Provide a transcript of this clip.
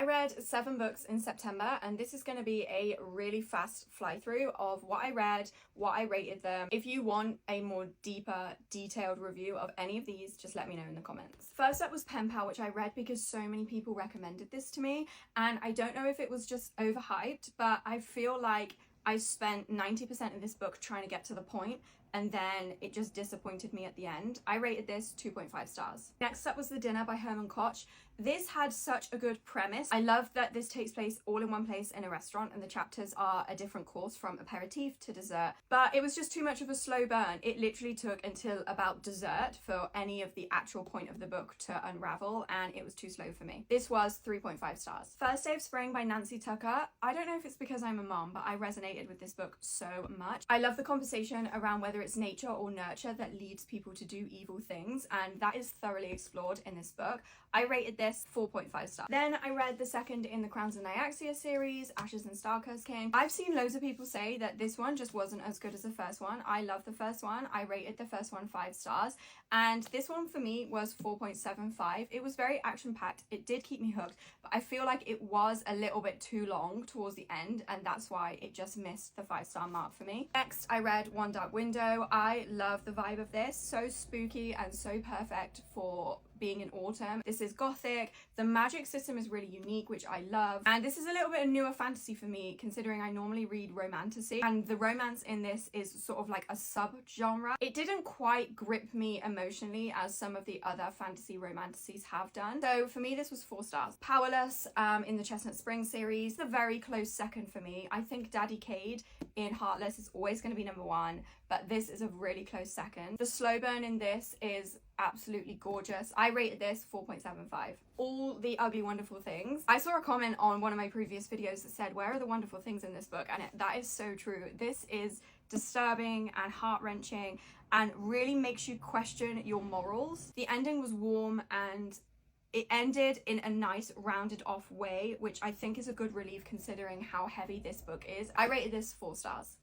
I read 7 books in September, and this is going to be a really fast fly through of what I read, what I rated them. If you want a more deeper, detailed review of any of these, just let me know in the comments. First up was Pen Pal, which I read because so many people recommended this to me, and I don't know if it was just overhyped, but I feel like I spent 90% of this book trying to get to the point, and then it just disappointed me at the end. I rated this 2.5 stars. Next up was The Dinner by Herman Koch. This had such a good premise. I love that this takes place all in one place in a restaurant, and the chapters are a different course from aperitif to dessert, but it was just too much of a slow burn. It literally took until about dessert for any of the actual point of the book to unravel, and it was too slow for me. This was 3.5 stars. First Day of Spring by Nancy Tucker. I don't know if it's because I'm a mom, but I resonated with this book so much. I love the conversation around whether it's nature or nurture that leads people to do evil things, and that is thoroughly explored in this book. I rated this 4.5 stars. Then I read the second in the Crowns of Nyaxia series, Ashes and Starcursed King. I've seen loads of people say that this one just wasn't as good as the first one. I love the first one. I rated the first one 5 stars, and this one for me was 4.75. It was very action-packed. It did keep me hooked, but I feel like it was a little bit too long towards the end, and that's why it just missed the 5-star mark for me. Next, I read One Dark Window. I love the vibe of this. So spooky and so perfect for being in autumn. This is gothic. The magic system is really unique, which I love, and this is a little bit of newer fantasy for me, considering I normally read romantasy, and the romance in this is sort of like a sub-genre. It didn't quite grip me emotionally as some of the other fantasy romantasies have done, so for me this was 4 stars. Powerless in the Chestnut Springs series, a very close second for me. I think Daddy Cade in Heartless is always going to be number 1, but this is a really close second. The slow burn in this is absolutely gorgeous. I rated this 4.75. All the ugly wonderful things. I saw a comment on one of my previous videos that said, where are the wonderful things in this book? And that is so true. This is disturbing and heart-wrenching and really makes you question your morals. The ending was warm and it ended in a nice rounded off way, which I think is a good relief considering how heavy this book is. I rated this 4 stars.